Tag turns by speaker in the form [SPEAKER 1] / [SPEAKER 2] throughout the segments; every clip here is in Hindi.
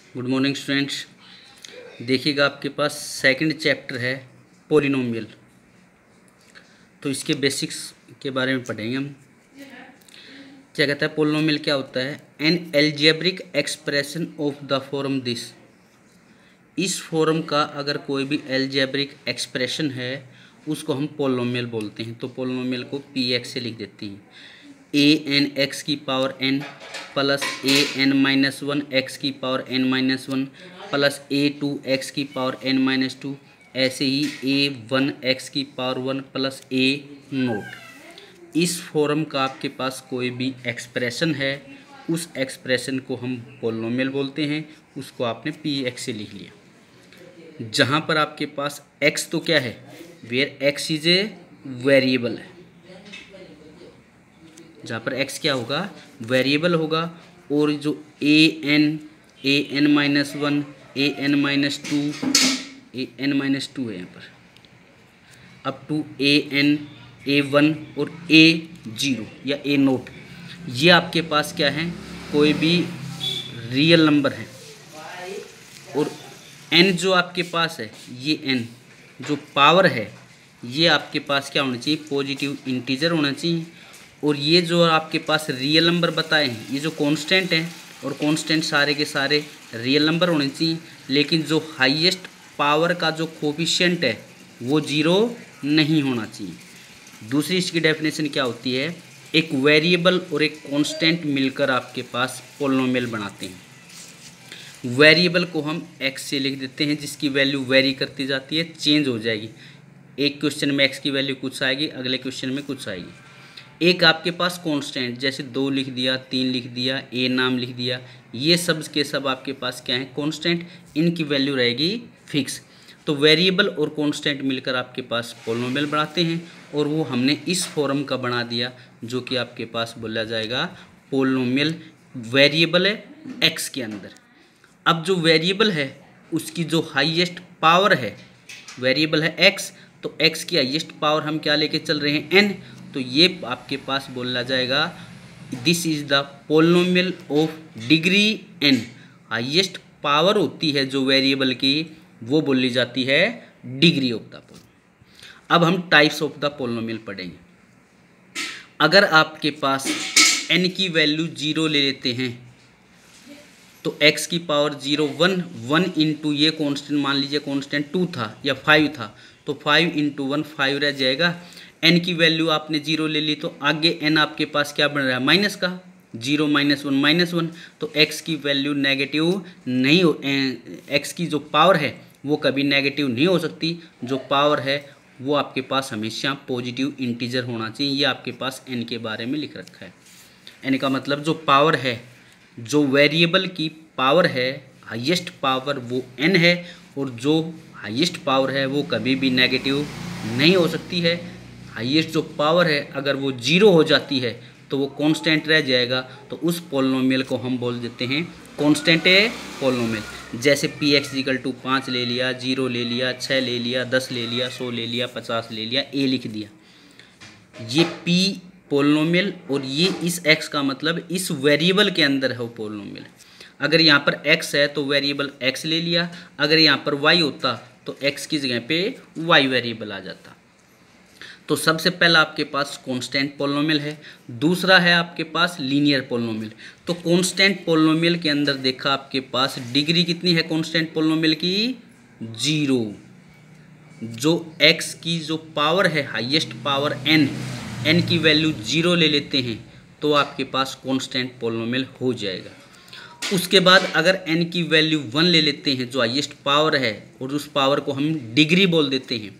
[SPEAKER 1] Good morning students. देखिएगा आपके पास सेकंड चैप्टर है पॉलिनोमियल। तो इसके बेसिक्स के बारे में पढ़ेंगे हम। क्या कहता है पॉलिनोमियल क्या होता है? An algebraic expression of the form this. इस फॉर्म का अगर कोई भी एल्जेब्रिक एक्सप्रेशन है उसको हम पॉलिनोमियल बोलते हैं। तो पॉलिनोमियल को पी एक्स से लिख देते हैं। ए एन एक्स की power n plus a n minus one x की power n minus one plus a two x की पावर एन माइनस टू, ऐसे ही ए वन एक्स की power one plus a nought. इस फॉर्म का आपके पास कोई भी एक्सप्रेशन है उस एक्सप्रेशन को हम पॉलिनोमियल बोलते हैं। उसको आपने पी एक्स से लिख लिया। जहाँ पर आपके पास एक्स तो क्या है, where x is a variable है। जहाँ पर x क्या होगा, वेरिएबल होगा। और जो a n minus one, a n minus two, a n minus two है यहाँ पर, up to a n, a one और ए जीरो या ए नोट, ये आपके पास क्या है, कोई भी रियल नंबर है। और n जो आपके पास है, ये n जो पावर है, ये आपके पास क्या होना चाहिए, पॉजिटिव इंटीजर होना चाहिए। और ये जो आपके पास रियल नंबर बताए हैं, ये जो कांस्टेंट हैं, और कांस्टेंट सारे के सारे रियल नंबर होने चाहिए। लेकिन जो हाईएस्ट पावर का जो कोफिशिएंट है वो जीरो नहीं होना चाहिए। दूसरी इसकी डेफिनेशन क्या होती है, एक वेरिएबल और एक कांस्टेंट मिलकर आपके पास पॉलिनोमियल बनाते हैं। वेरिएबल को हम एक्स से लिख देते हैं, जिसकी वैल्यू वेरी करती जाती है, चेंज हो जाएगी। एक क्वेश्चन में एक्स की वैल्यू कुछ आएगी, अगले क्वेश्चन में कुछ आएगी। एक आपके पास कांस्टेंट, जैसे 2 लिख दिया, 3 लिख दिया, ए नाम लिख दिया, ये सब के सब आपके पास क्या है, कांस्टेंट। इनकी वैल्यू रहेगी फिक्स। तो वेरिएबल और कांस्टेंट मिलकर आपके पास पॉलिनोमियल बनाते हैं। और वो हमने इस फॉर्म का बना दिया, जो कि आपके पास बोला जाएगा पॉलिनोमियल। वेरिएबल है एक्स के अंदर। अब जो वेरिएबल है उसकी जो हाईएस्ट पावर है, वेरिएबल है एक्स, तो एक्स की हाईएस्ट पावर हम क्या लेके चल रहे हैं, एन। तो ये आपके पास बोला जाएगा this is the polynomial of degree n. Highest power होती है जो वेरिएबल की, वो बोली जाती है डिग्री ऑफ द पॉलिनोमियल। अब हम टाइप्स ऑफ द पॉलिनोमियल पढ़ेंगे। अगर आपके पास एन की वैल्यू 0 ले लेते हैं तो एक्स की पावर 0 1 इंटू ये कांस्टेंट, मान लीजिए कांस्टेंट 2 था या 5 था, तो 5 इंटू 1 5 रह जाएगा। n की वैल्यू आपने 0 ले ली तो आगे n आपके पास क्या बन रहा है, माइनस का, 0 माइनस वन। तो x की वैल्यू नेगेटिव नहीं हो, x की जो पावर है वो कभी नेगेटिव नहीं हो सकती। जो पावर है वो आपके पास हमेशा पॉजिटिव इंटीजर होना चाहिए। ये आपके पास n के बारे में लिख रखा है। n का मतलब जो पावर है, जो वेरिएबल की पावर है, हाईएस्ट पावर वो n है। और जो हाईएस्ट पावर है वो कभी भी नेगेटिव नहीं हो सकती है। हाईएस्ट जो पावर है अगर वो 0 हो जाती है तो वो कांस्टेंट रह जाएगा। तो उस पॉलिनोमियल को हम बोल देते हैं कांस्टेंट पॉलिनोमियल। जैसे पी एक्स इक्वल टू 5 ले लिया, 0 ले लिया, 6 ले लिया, 10 ले लिया, 100 ले लिया, 50 ले लिया, ए लिख दिया। ये पी पॉलिनोमियल, और ये इस एक्स का मतलब इस वेरिएबल के अंदर है वो पॉलिनोमियल। अगर यहाँ पर एक्स है तो वेरिएबल एक्स ले लिया, अगर यहाँ पर वाई होता तो एक्स की जगह पे वाई वेरिएबल आ जाता। तो सबसे पहला आपके पास कांस्टेंट पॉलिनोमियल है। दूसरा है आपके पास लीनियर पॉलिनोमियल। तो कांस्टेंट पॉलिनोमियल के अंदर देखा आपके पास डिग्री कितनी है कांस्टेंट पॉलिनोमियल की, 0। जो x की जो पावर है, हाईएस्ट पावर n की वैल्यू 0 ले लेते हैं तो आपके पास कांस्टेंट पॉलिनोमियल हो जाएगा। उसके बाद अगर n की वैल्यू 1 ले लेते हैं, जो हाईएस्ट पावर है, और उस पावर को हम डिग्री बोल देते हैं,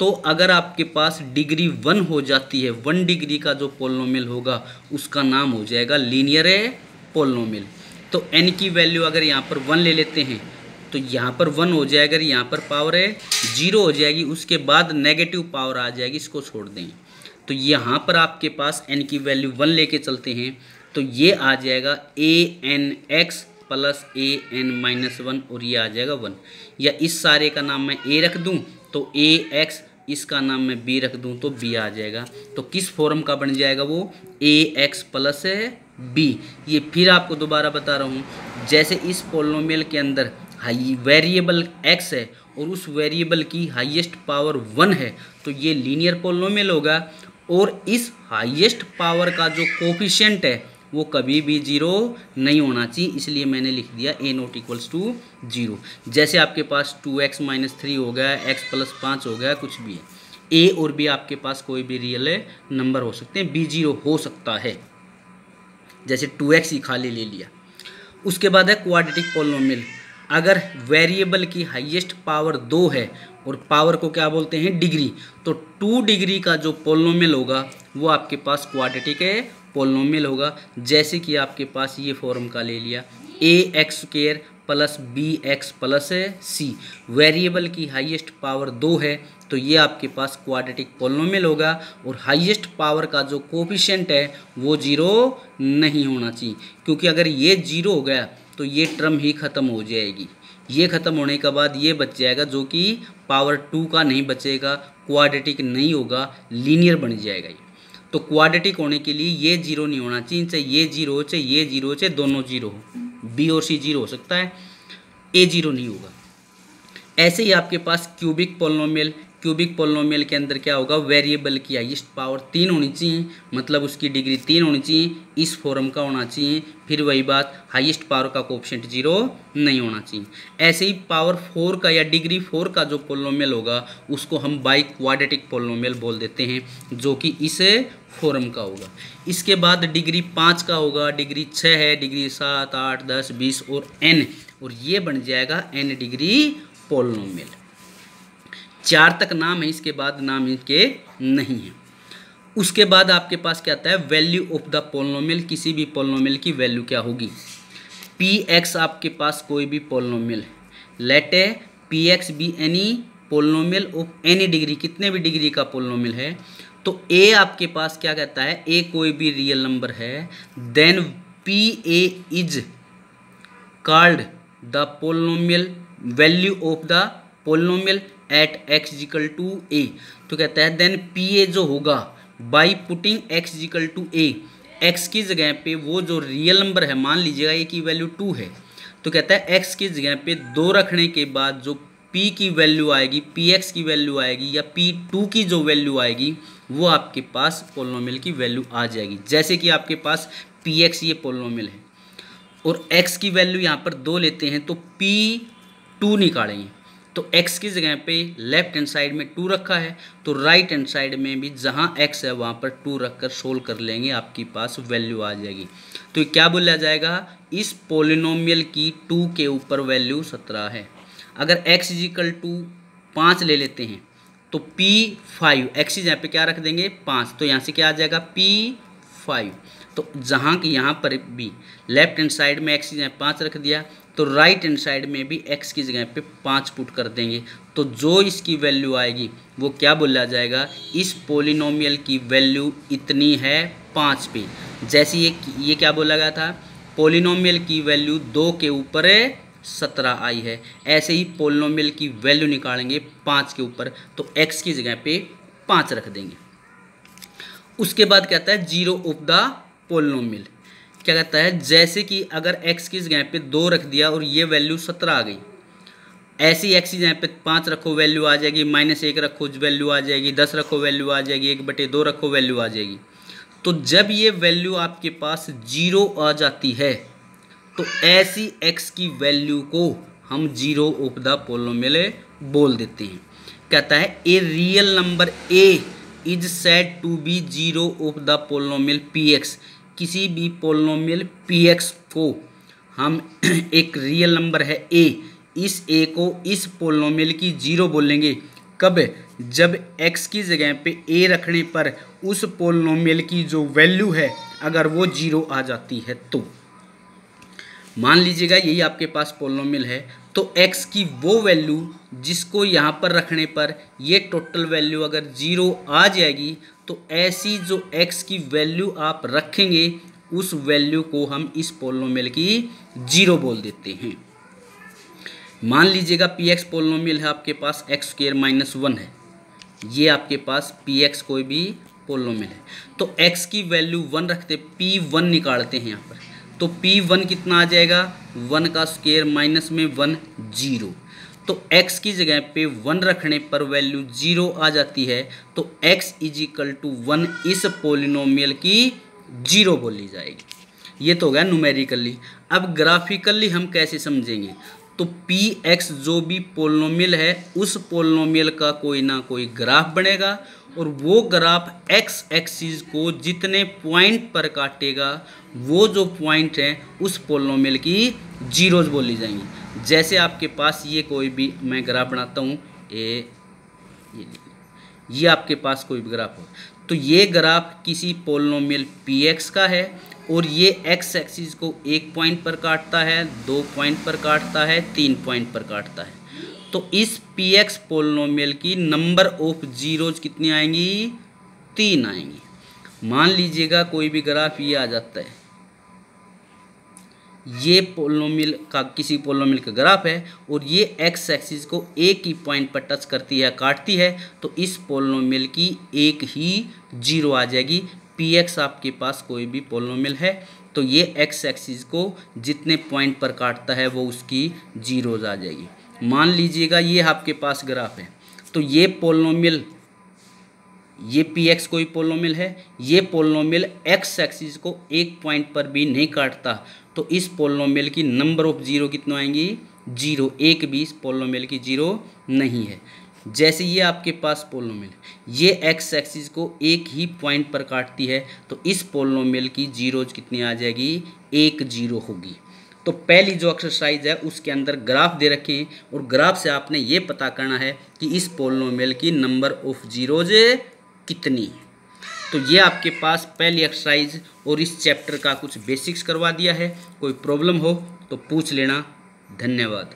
[SPEAKER 1] तो अगर आपके पास डिग्री 1 हो जाती है, 1 डिग्री का जो पॉलिनोमियल होगा उसका नाम हो जाएगा लीनियर पॉलिनोमियल। तो n की वैल्यू अगर यहाँ पर 1 ले लेते हैं तो यहाँ पर 1 हो जाएगा, अगर यहाँ पर पावर है 0 हो जाएगी, उसके बाद नेगेटिव पावर आ जाएगी, इसको छोड़ देंगे। तो यहाँ पर आपके पास n की वैल्यू 1 लेके चलते हैं तो ये आ जाएगा ए n x plus a n minus 1, और ये आ जाएगा 1। या इस सारे का नाम मैं a रख दूँ तो ए एक्स, इसका नाम मैं b रख दूं तो b आ जाएगा। तो किस फॉर्म का बन जाएगा वो, ए एक्स प्लस b। ये फिर आपको दोबारा बता रहा हूँ, जैसे इस पोलिनोमियल के अंदर हाई वेरिएबल x है और उस वेरिएबल की हाईएस्ट पावर 1 है, तो ये लीनियर पोलिनोमियल होगा। और इस हाईएस्ट पावर का जो कोफिशिएंट है वो कभी भी 0 नहीं होना चाहिए, इसलिए मैंने लिख दिया a नॉट इक्वल्स टू 0। जैसे आपके पास 2x - 3 हो गया, x + 5 हो गया, कुछ भी है, a और b आपके पास कोई भी रियल नंबर हो सकते हैं, b 0 हो सकता है। जैसे 2x ही खाली ले लिया। उसके बाद है क्वाड्रेटिक पोलिनोमियल। अगर वेरिएबल की हाईएस्ट पावर 2 है और पावर को क्या बोलते हैं, डिग्री, तो 2 डिग्री का जो पोलिनोमियल होगा वो आपके पास क्वाड्रेटिक पोलिनोमियल होगा। जैसे कि आपके पास ये फॉर्म का ले लिया ax² + bx + c, वेरिएबल की हाईएस्ट पावर 2 है तो ये आपके पास क्वाड्रेटिक पोलिनोमियल होगा। और हाईएस्ट पावर का जो कोफिशिएंट है वो 0 नहीं होना चाहिए, क्योंकि अगर ये 0 हो गया तो ये टर्म ही ख़त्म हो जाएगी। ये ख़त्म होने के बाद ये बच जाएगा जो कि पावर 2 का नहीं बचेगा, क्वाड्रेटिक नहीं होगा, लीनियर बन जाएगा ये। तो क्वाड्रेटिक होने के लिए ये 0 नहीं होना चाहिए, चाहे ये 0 हो, चाहे ये 0 हो, चाहे दोनों 0 हो, बी और सी 0 हो सकता है, ए 0 नहीं होगा। ऐसे ही आपके पास क्यूबिक पोलिनोमियल, क्यूबिक पोलिनोमियल के अंदर क्या होगा, वेरिएबल की हाईएस्ट पावर 3 होनी चाहिए, मतलब उसकी डिग्री 3 होनी चाहिए, इस फॉर्म का होना चाहिए। फिर वही बात, हाईएस्ट पावर का कोफिशिएंट 0 नहीं होना चाहिए। ऐसे ही पावर 4 का या डिग्री 4 का जो पोलिनोमियल होगा उसको हम बाई क्वाड्रेटिक पोलिनोमियल बोल देते हैं, जो कि इस फॉर्म का होगा। इसके बाद डिग्री 5 का होगा, डिग्री 6 है, डिग्री 7, 8, 10, 20 और n, और ये बन जाएगा n डिग्री पोलिनोमियल। 4 तक नाम है, इसके बाद नाम इनके नहीं है। उसके बाद आपके पास क्या आता है, वैल्यू ऑफ द पोलिनोमियल, किसी भी पोलिनोमियल की वैल्यू क्या होगी। px आपके पास कोई भी polynomial, let px be any polynomial of any degree, कितने भी डिग्री का पोलिनोमियल है, तो a आपके पास क्या कहता है, a कोई भी रियल नंबर है, then pa is called the polynomial value of the polynomial at x equal to a। तो कहता है देन pa जो होगा by putting x equal to a, x की जगह पे वो जो रियल नंबर है, मान लीजिएगा a की वैल्यू 2 है, तो कहता है x की जगह पे 2 रखने के बाद जो p की वैल्यू आएगी, px की वैल्यू आएगी या p2 की जो वैल्यू आएगी वो आपके पास पोलिनोमियल की वैल्यू आ जाएगी। जैसे कि आपके पास px ये पोलिनोमियल है और x की वैल्यू यहाँ पर 2 लेते हैं तो p2 निकालेंगे, तो x की जगह पे लेफ्ट हैंड साइड में 2 रखा है, तो राइट हैंड साइड में भी जहाँ x है वहाँ पर 2 रख कर सोल्व कर लेंगे, आपके पास वैल्यू आ जाएगी। तो ये क्या बोला जाएगा, इस पोलिनोमियल की 2 के ऊपर वैल्यू 17 है। अगर x इक्वल टू 5 ले लेते हैं तो p5, x की जगह पे क्या रख देंगे 5, तो यहाँ से क्या आ जाएगा p5। तो जहाँ कि यहाँ पर भी लेफ्ट हैंड साइड में x की जगह 5 रख दिया, तो राइट हैंड साइड में भी x की जगह पे 5 पुट कर देंगे, तो जो इसकी वैल्यू आएगी वो क्या बोला जाएगा, इस पोलिनोमियल की वैल्यू इतनी है 5 पे। जैसे ये क्या बोला गया था, पोलिनोमियल की वैल्यू 2 के ऊपर 17 आई है, ऐसे ही पोलिनोमियल की वैल्यू निकालेंगे 5 के ऊपर, तो x की जगह पे 5 रख देंगे। उसके बाद कहता है जीरो ऑफ द पोलिनोमियल, क्या कहता है, जैसे कि अगर x की जगह पे 2 रख दिया और ये वैल्यू 17 आ गई, ऐसे ही x की जगह पे 5 रखो वैल्यू आ जाएगी, -1 रखो वैल्यू आ जाएगी, 10 रखो वैल्यू आ जाएगी, 1/2 रखो वैल्यू आ जाएगी। तो जब ये वैल्यू आपके पास 0 आ जाती है तो ऐसी x की वैल्यू को हम जीरो ऑफ द पोलिनोमियल बोल देते हैं। कहता है a real number a is said to be zero of the polynomial px, किसी भी पोलिनोमियल px को हम एक रियल नंबर है a, इस a को इस पोलिनोमियल की 0 बोलेंगे। कब, जब x की जगह पे a रखने पर उस पोलिनोमियल की जो वैल्यू है अगर वो 0 आ जाती है तो। मान लीजिएगा यही आपके पास पोलिनोमियल है, तो x की वो वैल्यू जिसको यहाँ पर रखने पर ये टोटल वैल्यू अगर 0 आ जाएगी, तो ऐसी जो x की वैल्यू आप रखेंगे उस वैल्यू को हम इस पोलिनोमियल की 0 बोल देते हैं। मान लीजिएगा px पोलिनोमियल है आपके पास, x² - 1 है, ये आपके पास px कोई भी पोलिनोमियल है, तो x की वैल्यू 1 रखते, p1 निकालते हैं यहाँ पर, तो P1 कितना आ जाएगा, 1 का स्क्वायर माइनस में 1 0। तो x की जगह पे 1 रखने पर वैल्यू 0 आ जाती है, तो x इजिकल टू 1 इस पोलिनोमियल की 0 बोली जाएगी। ये तो हो गया न्यूमेरिकली। अब ग्राफिकली हम कैसे समझेंगे, तो Px जो भी पोलिनोमियल है उस पोलिनोमियल का कोई ना कोई ग्राफ बनेगा, और वो ग्राफ x एक्सिस को जितने पॉइंट पर काटेगा वो जो पॉइंट है उस पोलिनोमियल की जीरोज बोली जाएंगी। जैसे आपके पास ये कोई भी मैं ग्राफ बनाता हूँ, ये आपके पास कोई भी ग्राफ हो, तो ये ग्राफ किसी पोलिनोमियल Px का है, और ये x एक्सिस को 1 पॉइंट पर काटता है, 2 पॉइंट पर काटता है, 3 पॉइंट पर काटता है। तो इस Px पोलिनोमियल की नंबर ऑफ जीरोज कितनी आएंगी, 3 आएंगी। मान लीजिएगा कोई भी ग्राफ ये आ जाता है, ये पोलिनोमियल का किसी पोलिनोमियल का ग्राफ है, और ये x एक्सिस को एक ही पॉइंट पर टच करती है, काटती है, तो इस पोलिनोमियल की एक ही जीरो आ जाएगी। Px आपके पास कोई भी पोलिनोमियल है, तो ये x एक्सिस को जितने पॉइंट पर काटता है वो उसकी जीरोज आ जाएगी। मान लीजिएगा ये आपके पास ग्राफ है, तो ये पोलिनोमियल, ये Px कोई पोलिनोमियल है, ये पोलिनोमियल x एक्सिस को एक पॉइंट पर भी नहीं काटता, तो इस पोलिनोमियल की नंबर ऑफ जीरो कितनी आएंगी, 0। एक भी इस पोलिनोमियल की जीरो नहीं है। जैसे ये आपके पास पोलिनोमियल, ये x एक्सिस को एक ही पॉइंट पर काटती है, तो इस पोलिनोमियल की जीरोज कितनी आ जाएगी, 1 0 होगी। तो पहली जो एक्सरसाइज है उसके अंदर ग्राफ दे रखे हैं, और ग्राफ से आपने ये पता करना है कि इस पोलिनोमियल की नंबर ऑफ जीरोज कितनी है। तो ये आपके पास पहली एक्सरसाइज और इस चैप्टर का कुछ बेसिक्स करवा दिया है। कोई प्रॉब्लम हो तो पूछ लेना। धन्यवाद।